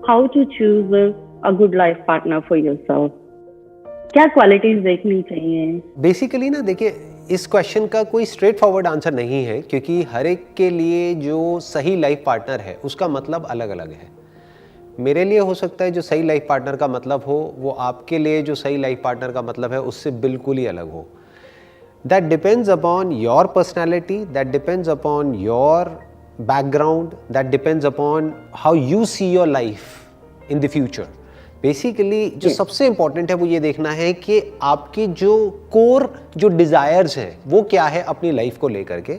How to choose a good life partner for yourself? क्या qualities देखनी चाहिए? Basically ना देखिए, इस क्वेश्चन का कोई स्ट्रेट फॉरवर्ड आंसर नहीं है, क्योंकि हर एक के लिए जो सही लाइफ पार्टनर है उसका मतलब अलग अलग है। मेरे लिए हो सकता है जो सही लाइफ पार्टनर का मतलब हो, वो आपके लिए जो सही लाइफ पार्टनर का मतलब है उससे बिल्कुल ही अलग हो। That depends upon your personality, that depends upon your background, that depends upon how you see your life in the future. Basically जो सबसे इंपॉर्टेंट है वो ये देखना है कि आपकी जो कोर जो डिज़ायर्स हैं वो क्या है अपनी लाइफ को लेकर के,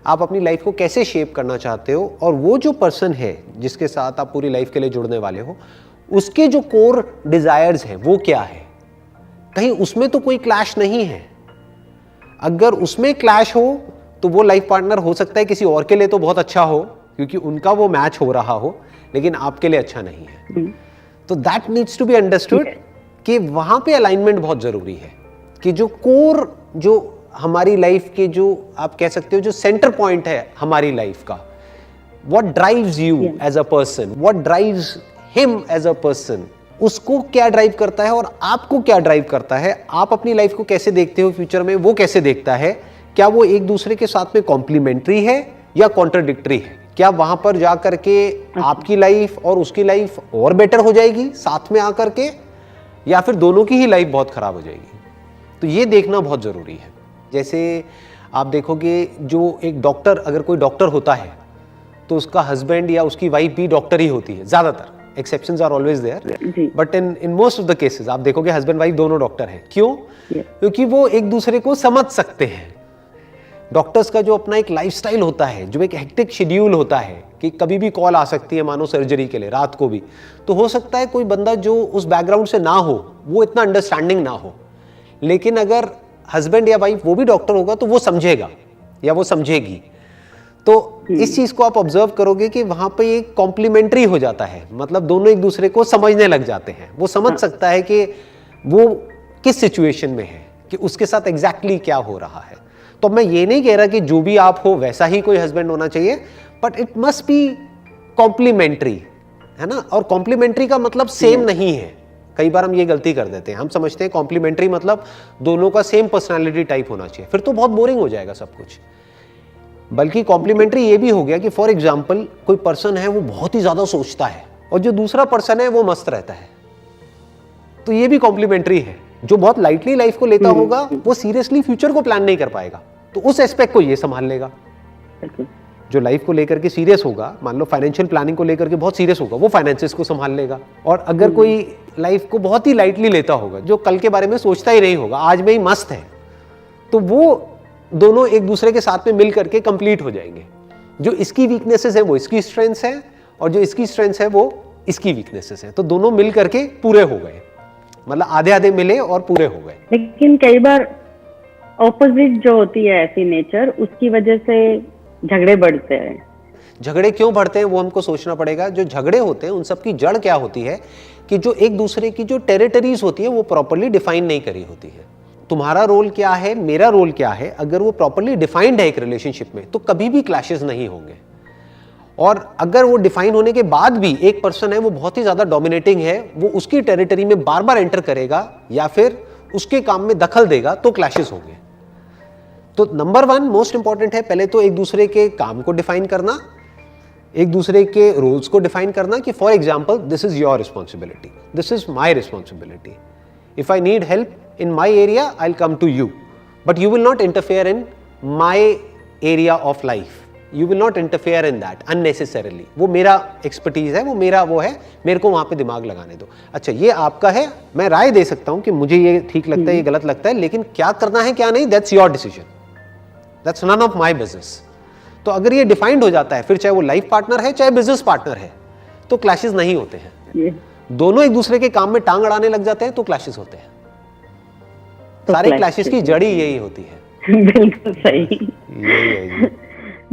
आप अपनी लाइफ को कैसे शेप करना चाहते हो, और वो जो पर्सन है जिसके साथ आप पूरी लाइफ के लिए जुड़ने वाले हो उसके जो कोर डिज़ायर्स हैं वो क्या है। कहीं उसमें तो कोई क्लैश नहीं है। अगर उसमें क्लैश हो तो वो लाइफ पार्टनर हो सकता है किसी और के लिए तो बहुत अच्छा हो, क्योंकि उनका वो मैच हो रहा हो, लेकिन आपके लिए अच्छा नहीं है। तो that needs to be understood कि वहां पे अलाइनमेंट बहुत जरूरी है, कि जो कोर जो हमारी लाइफ के जो आप कह सकते हो जो सेंटर पॉइंट है हमारी लाइफ का, what drives you as a person, what drives him as a person, उसको क्या ड्राइव करता है और आपको क्या ड्राइव करता है, आप अपनी लाइफ को कैसे देखते हो फ्यूचर में, वो कैसे देखता है, क्या वो एक दूसरे के साथ में कॉम्प्लीमेंट्री है या कॉन्ट्राडिक्टरी है, क्या वहां पर जाकर के आपकी लाइफ और उसकी लाइफ और बेटर हो जाएगी साथ में आकर के, या फिर दोनों की ही लाइफ बहुत खराब हो जाएगी। तो ये देखना बहुत जरूरी है। जैसे आप देखोगे जो एक डॉक्टर, अगर कोई डॉक्टर होता है तो उसका हस्बैंड या उसकी वाइफ भी डॉक्टर ही होती है, ज्यादातर, exceptions are always there, but in most of the cases आप देखोगे हस्बैंड वाइफ दोनों डॉक्टर हैं। क्यों? क्योंकि वो एक दूसरे को समझ सकते हैं। डॉक्टर्स का जो अपना एक लाइफस्टाइल होता है, जो एक हेक्टिक शेड्यूल होता है कि कभी भी कॉल आ सकती है मानो सर्जरी के लिए रात को भी, तो हो सकता है कोई बंदा जो उस बैकग्राउंड से ना हो, वो इतना अंडरस्टैंडिंग ना हो, लेकिन अगर हस्बैंड या वाइफ वो भी डॉक्टर होगा तो वो समझेगा या वो समझेगी। तो इस चीज को आप ऑब्जर्व करोगे कि वहां पे एक कॉम्प्लीमेंट्री हो जाता है, मतलब दोनों एक दूसरे को समझने लग जाते हैं। वो समझ सकता है कि वो किस सिचुएशन में है, कि उसके साथ एग्जैक्टली क्या हो रहा है। तो मैं ये नहीं कह रहा कि जो भी आप हो वैसा ही कोई हस्बैंड होना चाहिए, but it must be complementary, है ना। और कॉम्प्लीमेंट्री का मतलब सेम नहीं है। कई बार हम ये गलती कर देते हैं, हम समझते हैं कॉम्प्लीमेंट्री मतलब दोनों का सेम पर्सनालिटी टाइप होना चाहिए, फिर तो बहुत बोरिंग हो जाएगा सब कुछ। बल्कि कॉम्प्लीमेंट्री ये भी हो गया कि फॉर एग्जाम्पल कोई पर्सन है वो बहुत ही ज्यादा सोचता है और जो दूसरा पर्सन है वो मस्त रहता है, तो ये भी कॉम्प्लीमेंट्री है। जो बहुत लाइटली लाइफ को लेता होगा वो सीरियसली फ्यूचर को प्लान नहीं कर पाएगा, तो उस एस्पेक्ट को ये संभाल लेगा। जो लाइफ को लेकर के सीरियस होगा, मान लो फाइनेंशियल प्लानिंग को लेकर के बहुत सीरियस होगा, वो फाइनेंसेस को संभाल लेगा। और अगर कोई लाइफ को बहुत ही लाइटली लेता होगा, जो कल के बारे में सोचता ही नहीं होगा, आज में ही मस्त है, तो वो दोनों एक दूसरे के साथ में मिल करके कंप्लीट हो जाएंगे। जो इसकी वीकनेसेस है वो इसकी स्ट्रेंथ्स है, और जो इसकी स्ट्रेंथ्स है वो इसकी वीकनेसेस है, तो दोनों मिल करके पूरे हो गए, मतलब आधे आधे मिले और पूरे हो गए। लेकिन कई बार ऑपोजिट जो होती है ऐसी नेचर, उसकी वजह से झगड़े बढ़ते हैं। झगड़े क्यों बढ़ते हैं वो हमको सोचना पड़ेगा। जो झगड़े होते हैं उन सब की जड़ क्या होती है कि जो एक दूसरे की जो टेरिटरीज होती है वो प्रॉपर्ली डिफाइन नहीं करी होती है। तुम्हारा रोल क्या है, मेरा रोल क्या है, अगर वो प्रॉपर्ली डिफाइंड है एक रिलेशनशिप में, तो कभी भी क्लैशेस नहीं होंगे। और अगर वो डिफाइन होने के बाद भी एक पर्सन है वो बहुत ही ज्यादा डोमिनेटिंग है, वो उसकी टेरिटरी में बार बार एंटर करेगा या फिर उसके काम में दखल देगा, तो क्लैशेस होंगे। तो नंबर 1 मोस्ट इंपॉर्टेंट है, पहले तो एक दूसरे के काम को डिफाइन करना, एक दूसरे के रोल्स को डिफाइन करना कि for example this is your responsibility, this is my responsibility, if I need help in my area I'll come to you, but you will not interfere in my area of life, you will not interfere in that unnecessarily। वो मेरा expertise है, वो मेरा वो है, मेरे को वहां पे दिमाग लगाने दो। अच्छा ये आपका है, मैं राय दे सकता हूं कि मुझे ये ठीक लगता है, ये गलत लगता है, लेकिन क्या करना है क्या नहीं, that's your decision, that's none of my business. तो अगर ये डिफाइंड हो जाता है, फिर चाहे वो लाइफ पार्टनर है चाहे बिजनेस पार्टनर है, तो क्लैशेस नहीं होते हैं। दोनों एक दूसरे के काम में टांग अड़ाने लग जाते हैं तो क्लैशेस होते हैं। सारे क्लैशेस की जड़ी यही होती है। बिल्कुल सही।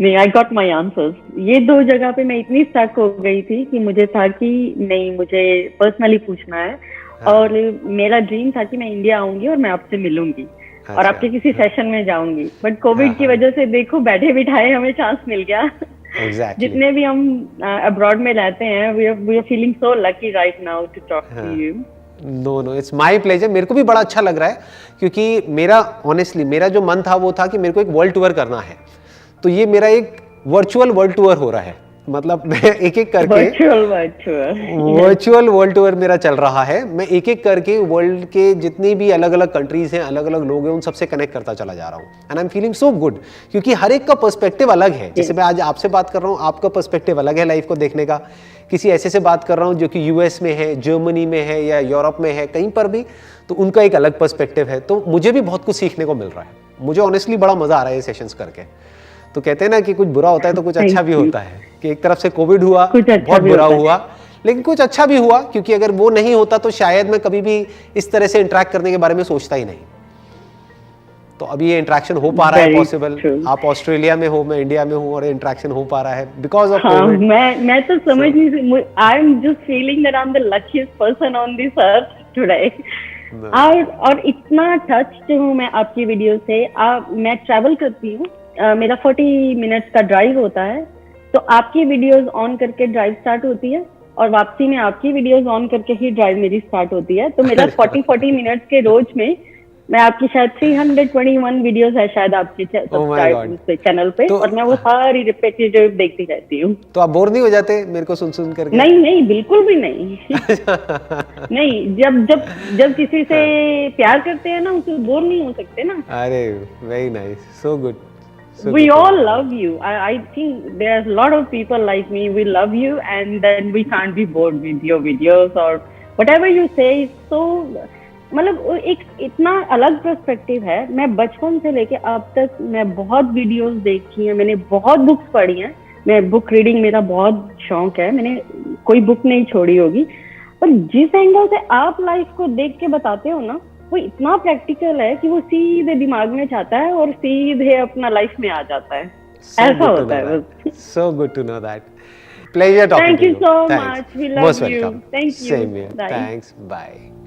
नहीं, आई गॉट माई आंसर्स। ये 2 जगह पे मैं इतनी स्टक हो गई थी कि मुझे था कि नहीं, मुझे पर्सनली पूछना है। और मेरा ड्रीम था कि मैं इंडिया आऊंगी और मैं आपसे मिलूंगी और आपके किसी सेशन में जाऊंगी, बट कोविड की वजह से देखो बैठे बिठाए हमें चांस मिल गया Exactly. जितने भी हम अब्रॉड में रहते हैं, we are feeling so lucky right now to talk to you. No, it's my pleasure. मेरे को भी बड़ा अच्छा लग रहा है, क्योंकि मेरा ऑनेस्टली मेरा जो मन था वो था कि मेरे को एक वर्ल्ड टूर करना है। तो ये मेरा एक वर्चुअल वर्ल्ड टूर हो रहा है, मतलब मैं एक एक करके वर्चुअल वर्ल्ड टूर मेरा चल रहा है। मैं एक एक करके वर्ल्ड के जितने भी अलग अलग कंट्रीज हैं, अलग अलग लोग हैं, उन सबसे कनेक्ट करता चला जा रहा हूँ। And I am feeling so good, क्योंकि हर एक का पर्सपेक्टिव अलग है। जैसे मैं आज आपसे बात कर रहा हूँ, आपका पर्सपेक्टिव अलग है लाइफ को देखने का। किसी ऐसे से बात कर रहा हूँ जो कि यूएस में है, जर्मनी में है या यूरोप में है, कहीं पर भी, तो उनका एक अलग पर्सपेक्टिव है। तो मुझे भी बहुत कुछ सीखने को मिल रहा है। मुझे ऑनेस्टली बड़ा मजा आ रहा है ये सेशंस करके। तो कहते हैं ना कि कुछ बुरा होता है तो कुछ अच्छा भी होता है, कि एक तरफ से कोविड हुआ, बहुत बुरा हुआ, लेकिन कुछ अच्छा भी हुआ, क्योंकि अगर वो नहीं होता तो शायद मैं कभी भी इस तरह से इंटरेक्ट करने के बारे में सोचता ही नहीं। तो अभी ये इंटरेक्शन हो पा रहा है पॉसिबल। आप ऑस्ट्रेलिया में हो, मैं इंडिया में हूँ, और इंटरेक्शन हो पा रहा है बिकॉज ऑफ कोविड। मैं तो समझ नहीं, I am just feeling that I am the luckiest person on this earth today. और इतना टच्ड हूँ मैं आपकी वीडियो से। मैं ट्रैवल करती हूँ, मेरा 40 मिनट्स का ड्राइव होता है, तो आपकी वीडियोस ऑन करके ड्राइव स्टार्ट होती है, और वापसी में आपकी वीडियोस ऑन करके ही ड्राइव मेरी स्टार्ट होती है। तो मेरा 40 मिनट्स के रोज में मैं आपकी शायद 321 वीडियोस है शायद आपके चैनल पे, और मैं वो सारी रिपीटेटिव देखती रहती हूँ। तो आप बोर नहीं हो जाते मेरे को सुन सुन करके? नहीं, बिल्कुल भी नहीं। नहीं, जब किसी से प्यार करते हैं ना, उससे बोर नहीं हो सकते ना। अरे very nice, so good. We all love you. I think there's a lot of people like me. We love you, and then we can't be bored with your videos or whatever you say is so. मतलब एक इतना अलग perspective है। मैं बचपन से लेके अब तक मैं बहुत वीडियोस देखी हैं, मैंने बहुत बुक्स पढ़ी हैं। मैं बुक रीडिंग मेरा बहुत शौक है, मैंने कोई बुक नहीं छोड़ी होगी। पर जिस एंगल से आप लाइफ को देख के बताते हो ना, वो इतना प्रैक्टिकल है कि वो सीधे दिमाग में जाता है और सीधे अपना लाइफ में आ जाता है। ऐसा होता है बस। So good to know that. Pleasure talking to you. Thank you so much. We love you. Thank you. Same here. Thanks. Bye.